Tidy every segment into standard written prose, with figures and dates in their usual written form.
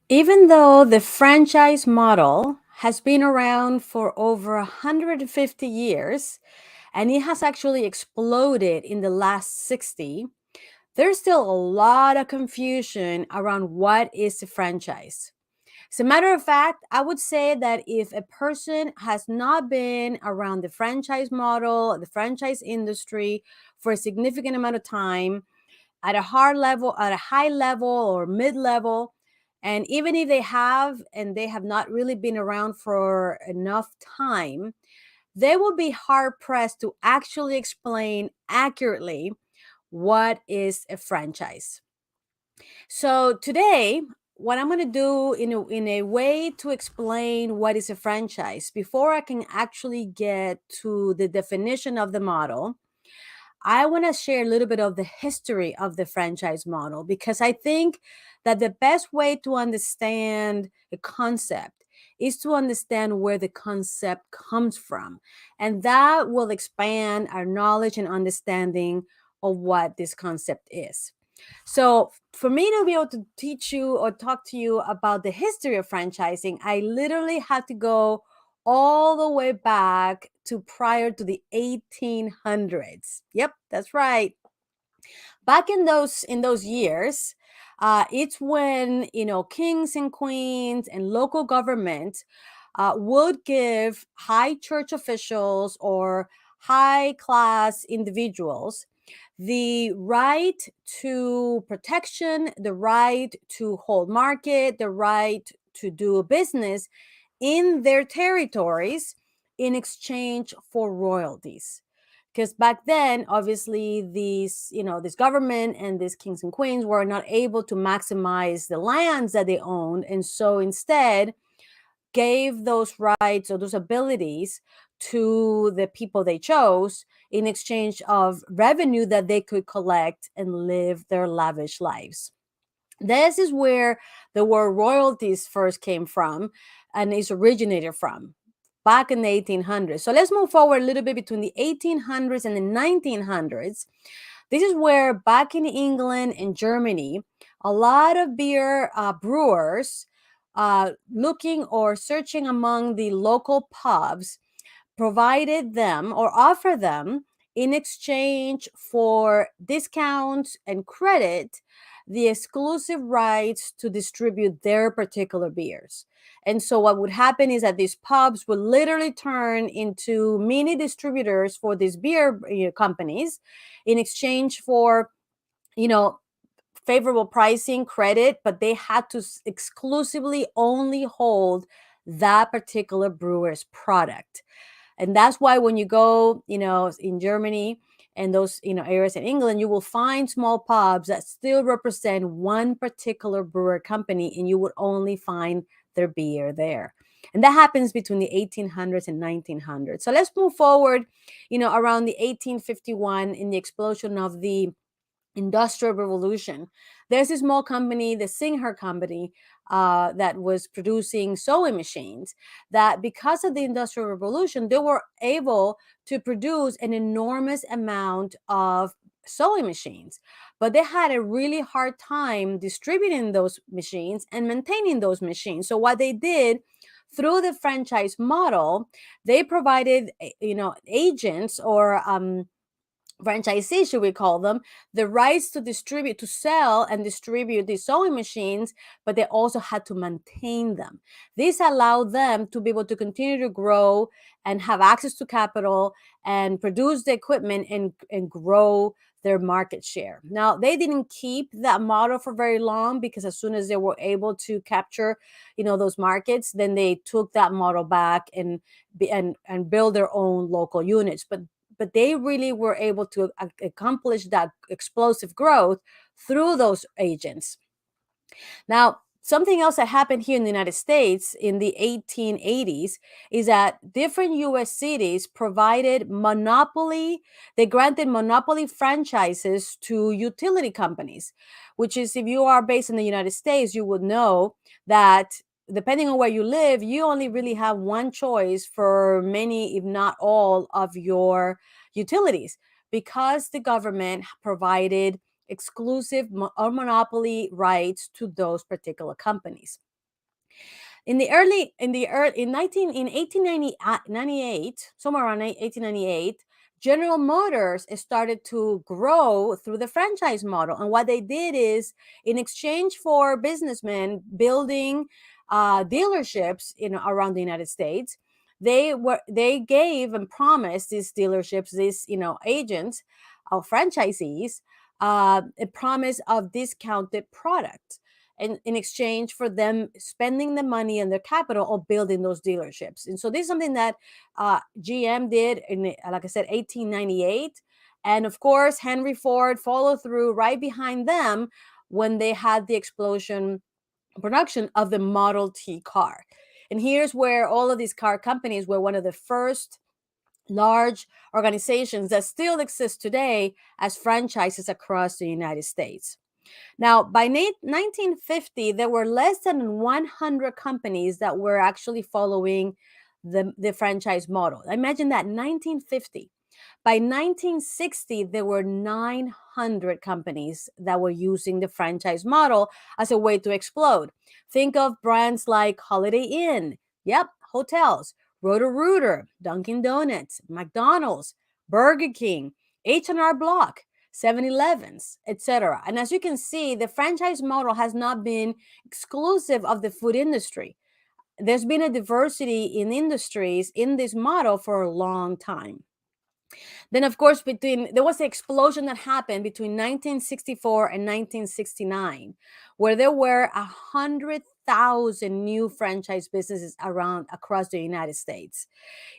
Even though the franchise model has been around for over 150 years and it has actually exploded in the last 60, there's still a lot of confusion around what is a franchise. As a matter of fact, I would say that if a person has not been around the franchise model, the franchise industry for a significant amount of time, at a hard level, at a high level or mid level, and even if they have and they have not really been around for enough time, they will be hard pressed to actually explain accurately what is a franchise. So today, what I'm going to do in a way to explain what is a franchise before I can actually get to the definition of the model, I want to share a little bit of the history of the franchise model because I think that the best way to understand a concept is to understand where the concept comes from. And that will expand our knowledge and understanding of what this concept is. So, for me to be able to teach you or talk to you about the history of franchising, I literally had to go all the way back to prior to the 1800s. Yep, that's right. Back in those years, it's when kings and queens and local government would give high church officials or high class individuals the right to protection, the right to hold market, the right to do business in their territories in exchange for royalties. Because back then, obviously, this government and these kings and queens were not able to maximize the lands that they owned. And so instead, gave those rights or those abilities to the people they chose in exchange of revenue that they could collect and live their lavish lives. This is where the word royalties first came from and is originated from back in the 1800s. So let's move forward a little bit between the 1800s and the 1900s. This is where back in England and Germany, a lot of beer brewers looking or searching among the local pubs provided them or offer them in exchange for discounts and credit the exclusive rights to distribute their particular beers. And so what would happen is that these pubs would literally turn into mini distributors for these beer companies in exchange for you know favorable pricing credit, but they had to exclusively only hold that particular brewer's product. And that's why when you go in Germany and those areas in England, you will find small pubs that still represent one particular brewer company, and you would only find their beer there. And that happens between the 1800s and 1900s. So let's move forward around the 1851 in the explosion of the Industrial Revolution. There's a small company, the Singer Company, that was producing sewing machines. That because of the Industrial Revolution, they were able to produce an enormous amount of sewing machines, but they had a really hard time distributing those machines and maintaining those machines. So what they did through the franchise model, they provided agents or franchisees, should we call them, the rights to distribute, to sell and distribute these sewing machines, but they also had to maintain them. This allowed them to be able to continue to grow and have access to capital and produce the equipment and grow their market share. Now, they didn't keep that model for very long because as soon as they were able to capture, those markets, then they took that model back and build their own local units. But they really were able to accomplish that explosive growth through those agents. Now, something else that happened here in the United States in the 1880s is that different US cities they granted monopoly franchises to utility companies, which is, if you are based in the United States, you would know that depending on where you live, you only really have one choice for many, if not all, of your utilities because the government provided exclusive or monopoly rights to those particular companies. In 1898, somewhere around 1898, General Motors started to grow through the franchise model. And what they did is, in exchange for businessmen building dealerships around the United States, they gave and promised these dealerships, these agents, franchisees, a promise of discounted product in exchange for them spending the money and their capital of building those dealerships. And so this is something that GM did in, like I said, 1898. And of course, Henry Ford followed through right behind them when they had the explosion production of the Model T car. And here's where all of these car companies were one of the first large organizations that still exist today as franchises across the United States. Now, by 1950, there were less than 100 companies that were actually following the franchise model. Imagine that, 1950. By 1960, there were 900 companies that were using the franchise model as a way to explode. Think of brands like Holiday Inn, yep, hotels, Roto-Rooter, Dunkin' Donuts, McDonald's, Burger King, H&R Block, 7-Elevens, etc. And as you can see, the franchise model has not been exclusive of the food industry. There's been a diversity in industries in this model for a long time. Then, of course, there was an explosion that happened between 1964 and 1969, where there were 100,000 new franchise businesses around across the United States.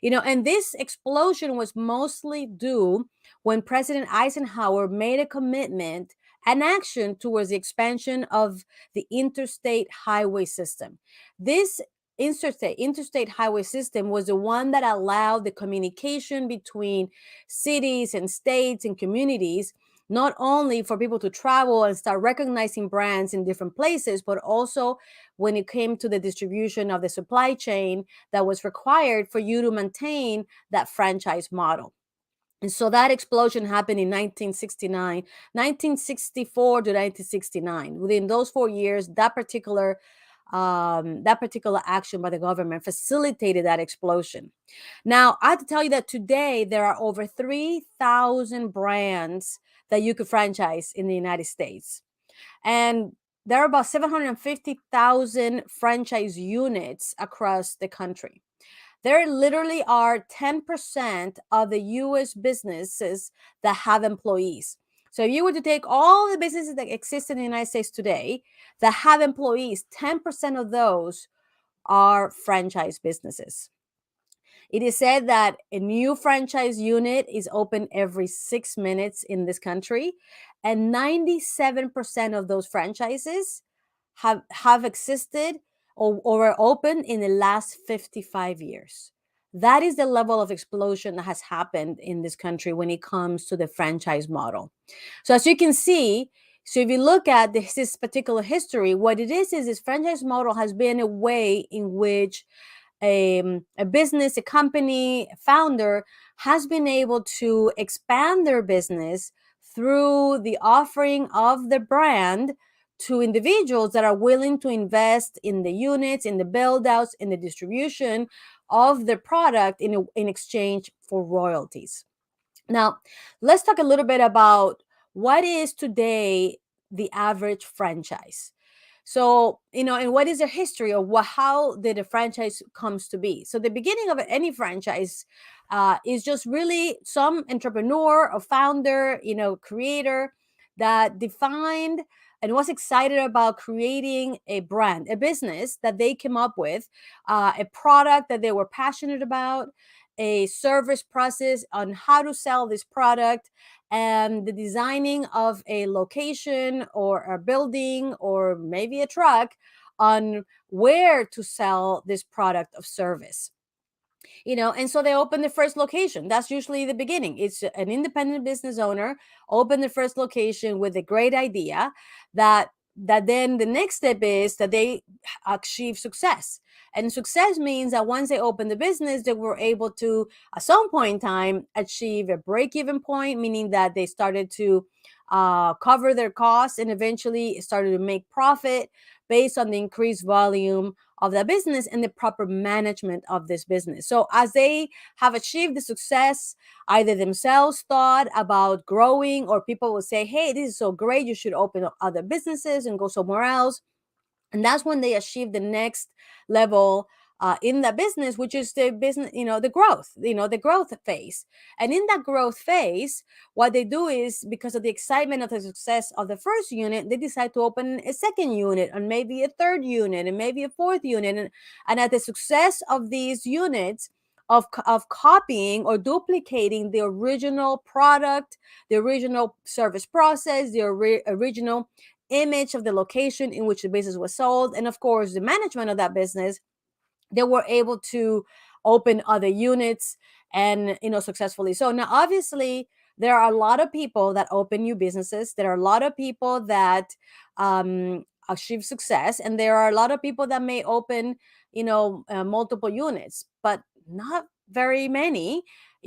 And this explosion was mostly due when President Eisenhower made a commitment and action towards the expansion of the interstate highway system. This interstate highway system was the one that allowed the communication between cities and states and communities, not only for people to travel and start recognizing brands in different places, but also when it came to the distribution of the supply chain that was required for you to maintain that franchise model. And so that explosion happened in 1969, 1964 to 1969. Within those 4 years, that particular action by the government facilitated that explosion. Now, I have to tell you that today there are over 3,000 brands that you could franchise in the United States. And there are about 750,000 franchise units across the country. There literally are 10% of the US businesses that have employees. So if you were to take all the businesses that exist in the United States today that have employees, 10% of those are franchise businesses. It is said that a new franchise unit is open every 6 minutes in this country, and 97% of those franchises have existed or were open in the last 55 years. That is the level of explosion that has happened in this country when it comes to the franchise model. So as you can see, so if you look at this particular history, what it is this franchise model has been a way in which a business, a company, a founder has been able to expand their business through the offering of the brand to individuals that are willing to invest in the units, in the build outs, in the distribution of the product in exchange for royalties. Now, let's talk a little bit about what is today the average franchise. So, and what is their history, or how did a franchise comes to be? So the beginning of any franchise is just really some entrepreneur or founder, creator that defined and was excited about creating a brand, a business that they came up with, a product that they were passionate about, a service process on how to sell this product, and the designing of a location or a building or maybe a truck on where to sell this product of service. And so they open the first location. That's usually the beginning. It's an independent business owner open the first location with a great idea that then the next step is that they achieve success. And success means that once they open the business, they were able to, at some point in time, achieve a break-even point, meaning that they started to cover their costs, and eventually started to make profit based on the increased volume of the business and the proper management of this business. So as they have achieved the success, either themselves thought about growing, or people will say, hey, this is so great, you should open up other businesses and go somewhere else. And that's when they achieve the next level in the business, which is the business, the growth phase. And in that growth phase, what they do is, because of the excitement of the success of the first unit, they decide to open a second unit, and maybe a third unit, and maybe a fourth unit. And at the success of these units, of copying or duplicating the original product, the original service process, the original image of the location in which the business was sold, and of course the management of that business, they were able to open other units and successfully. So now obviously there are a lot of people that open new businesses, there are a lot of people that achieve success, and there are a lot of people that may open multiple units, but not very many,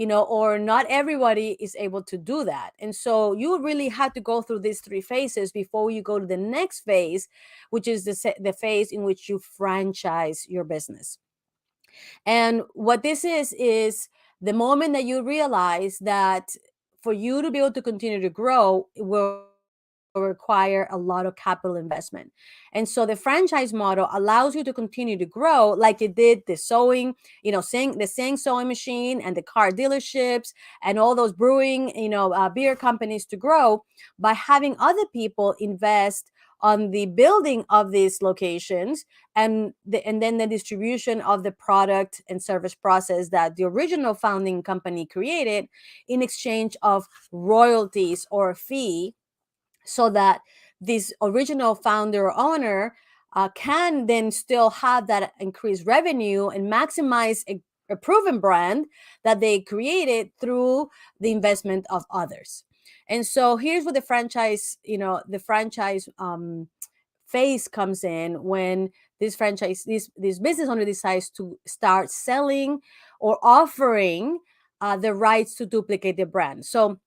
or not everybody is able to do that. And so you really have to go through these three phases before you go to the next phase, which is the phase in which you franchise your business. And what this is the moment that you realize that for you to be able to continue to grow, it will require a lot of capital investment. And so the franchise model allows you to continue to grow, like it did the sewing, the Sing sewing machine, and the car dealerships, and all those brewing, beer companies, to grow by having other people invest on the building of these locations, and then the distribution of the product and service process that the original founding company created, in exchange of royalties or a fee, so that this original founder or owner can then still have that increased revenue and maximize a proven brand that they created through the investment of others. And so here's where the franchise phase comes in, when this business owner decides to start selling or offering the rights to duplicate the brand. So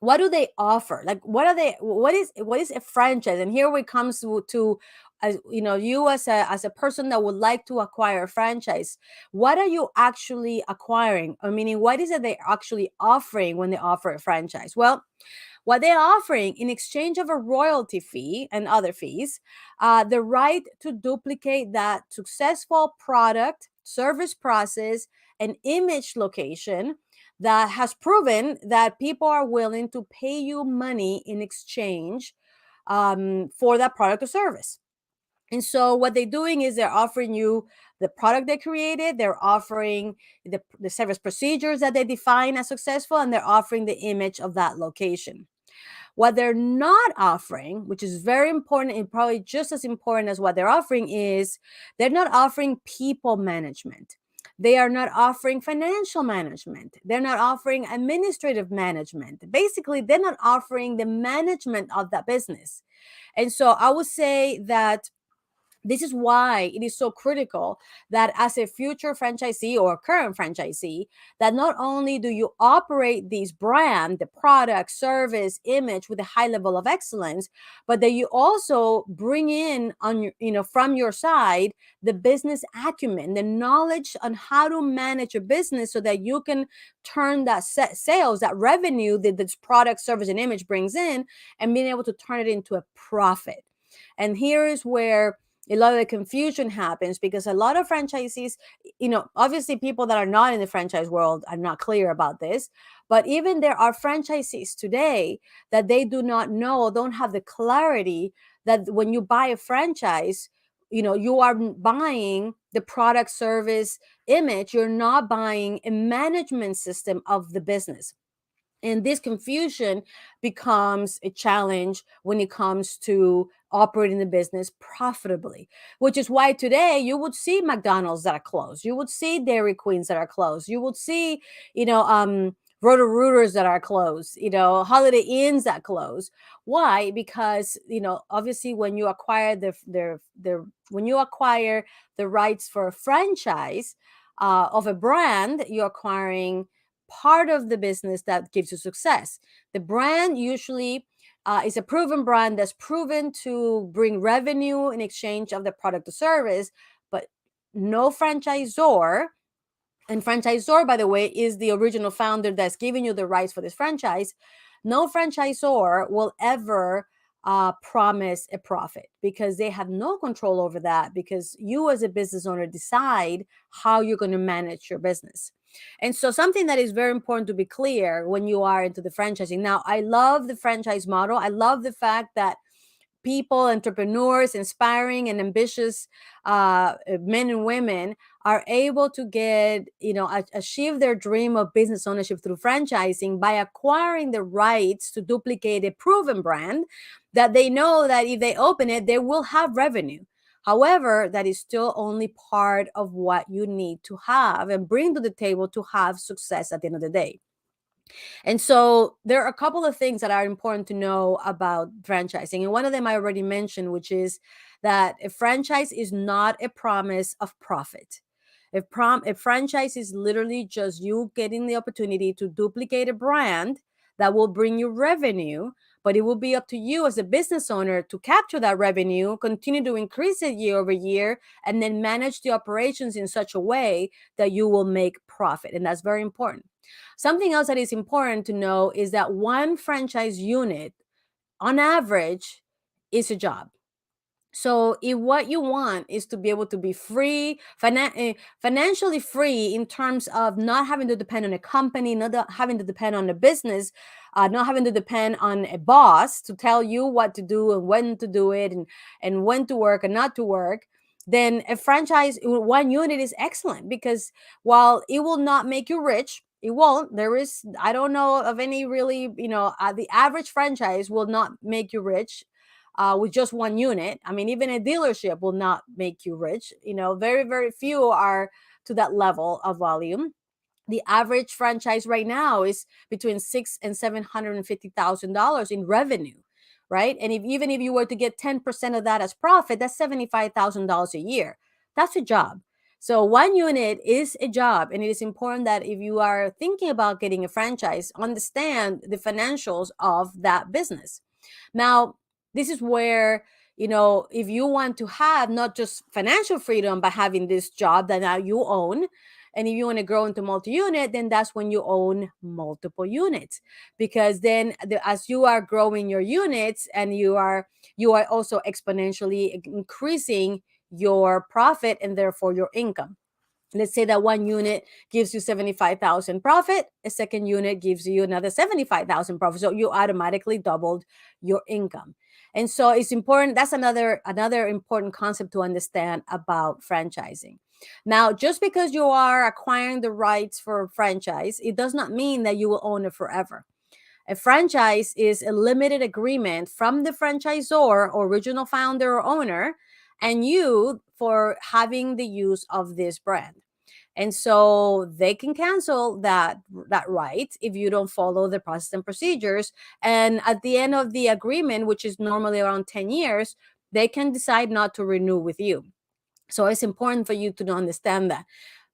what do they offer? Like, what is a franchise? And here it comes to as you as a person that would like to acquire a franchise, what are you actually acquiring? Or meaning, what is it they're actually offering when they offer a franchise? Well, what they're offering in exchange of a royalty fee and other fees, the right to duplicate that successful product, service process, and image location that has proven that people are willing to pay you money in exchange for that product or service. And so what they're doing is they're offering you the product they created, they're offering the service procedures that they define as successful, and they're offering the image of that location. What they're not offering, which is very important and probably just as important as what they're offering, is they're not offering people management. They are not offering financial management. They're not offering administrative management. Basically, they're not offering the management of that business. And so I would say that this is why it is so critical that as a future franchisee or current franchisee, that not only do you operate these brand, the product, service, image with a high level of excellence, but that you also bring in on your, from your side, the business acumen, the knowledge on how to manage a business so that you can turn that sales, that revenue that this product, service, and image brings in, and being able to turn it into a profit. And here is where a lot of the confusion happens, because a lot of franchisees, obviously people that are not in the franchise world are not clear about this, but even there are franchisees today that they do not know, don't have the clarity that when you buy a franchise, you are buying the product, service, image. You're not buying a management system of the business. And this confusion becomes a challenge when it comes to operating the business profitably, which is why today you would see McDonald's that are closed. You would see Dairy Queens that are closed. You would see, Roto-Rooters that are closed, Holiday Inns that close. Why? Because, obviously when you acquire when you acquire the rights for a franchise of a brand, you're acquiring part of the business that gives you success. The brand usually is a proven brand that's proven to bring revenue in exchange of the product or service, but no franchisor, and franchisor, by the way, is the original founder that's giving you the rights for this franchise. No franchisor will ever promise a profit, because they have no control over that, because you as a business owner decide how you're going to manage your business. And so something that is very important to be clear when you are into the franchising. Now, I love the franchise model. I love the fact that people, entrepreneurs, inspiring and ambitious men and women are able to get, achieve their dream of business ownership through franchising by acquiring the rights to duplicate a proven brand that they know that if they open it, they will have revenue. However, that is still only part of what you need to have and bring to the table to have success at the end of the day. And so there are a couple of things that are important to know about franchising. And one of them I already mentioned, which is that a franchise is not a promise of profit. A franchise is literally just you getting the opportunity to duplicate a brand that will bring you revenue, but it will be up to you as a business owner to capture that revenue, continue to increase it year over year, and then manage the operations in such a way that you will make profit. And that's very important. Something else that is important to know is that one franchise unit, on average, is a job. So if what you want is to be able to be free, financially free, in terms of not having to depend on a company, not having to depend on a business, not having to depend on a boss to tell you what to do and when to do it, and when to work and not to work, then a franchise, one unit, is excellent, because while it will not make you rich, it won't. I don't know of any really, the average franchise will not make you rich with just one unit. I mean, even a dealership will not make you rich. Very, very few are to that level of volume. The average franchise right now is between $600,000 and $750,000 in revenue, right? And even if you were to get 10% of that as profit, that's $75,000 a year. That's a job. So one unit is a job, and it is important that if you are thinking about getting a franchise, understand the financials of that business. Now, this is where, if you want to have not just financial freedom by having this job that now you own, and if you want to grow into multi-unit, then that's when you own multiple units, because then as you are growing your units, and you are also exponentially increasing your profit and therefore your income. Let's say that one unit gives you 75,000 profit, a second unit gives you another 75,000 profit. So you automatically doubled your income. And so it's important. That's another important concept to understand about franchising. Now, just because you are acquiring the rights for a franchise, it does not mean that you will own it forever. A franchise is a limited agreement from the franchisor, original founder or owner, and you for having the use of this brand. And so they can cancel that right if you don't follow the process and procedures. And at the end of the agreement, which is normally around 10 years, they can decide not to renew with you. So it's important for you to understand that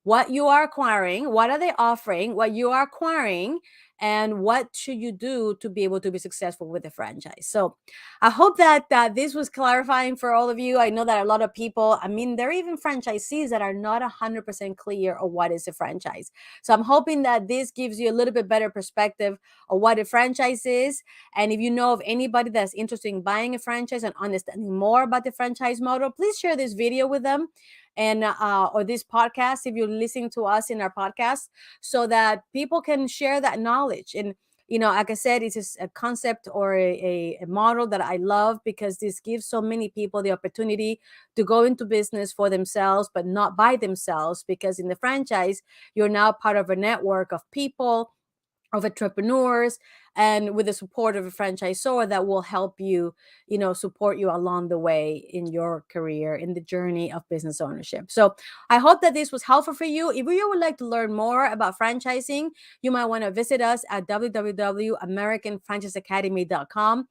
what you are acquiring, what are they offering, what you are acquiring, and what should you do to be able to be successful with the franchise. So I hope that this was clarifying for all of you. I know that a lot of people, there are even franchisees that are not 100% clear on what is a franchise. So I'm hoping that this gives you a little bit better perspective of what a franchise is. And if you know of anybody that's interested in buying a franchise and understanding more about the franchise model, please share this video with them, and or this podcast, if you're listening to us in our podcast, so that people can share that knowledge. And like I said, it's just a concept or a model that I love, because this gives so many people the opportunity to go into business for themselves, but not by themselves, because in the franchise, you're now part of a network of people, of entrepreneurs, and with the support of a franchisor that will help you, support you along the way in your career, in the journey of business ownership. So I hope that this was helpful for you. If you would like to learn more about franchising, you might want to visit us at www.americanfranchiseacademy.com.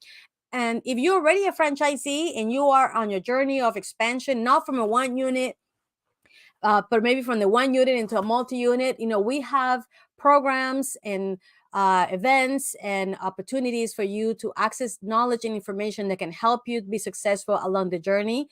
And if you're already a franchisee and you are on your journey of expansion, not from a one unit, but maybe from the one unit into a multi-unit, we have programs and events and opportunities for you to access knowledge and information that can help you be successful along the journey.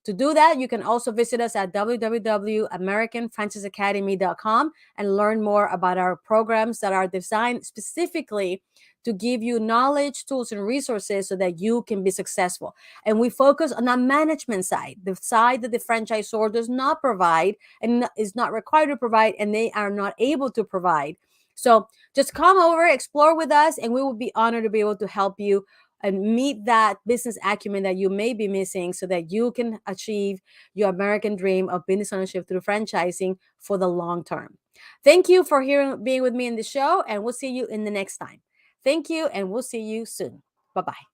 To do that, you can also visit us at www.americanfranchiseacademy.com and learn more about our programs that are designed specifically to give you knowledge, tools, and resources so that you can be successful. And we focus on the management side, the side that the franchisor does not provide and is not required to provide, and they are not able to provide. So just come over, explore with us, and we will be honored to be able to help you and meet that business acumen that you may be missing so that you can achieve your American dream of business ownership through franchising for the long term. Thank you for being with me in the show, and we'll see you in the next time. Thank you, and we'll see you soon. Bye-bye.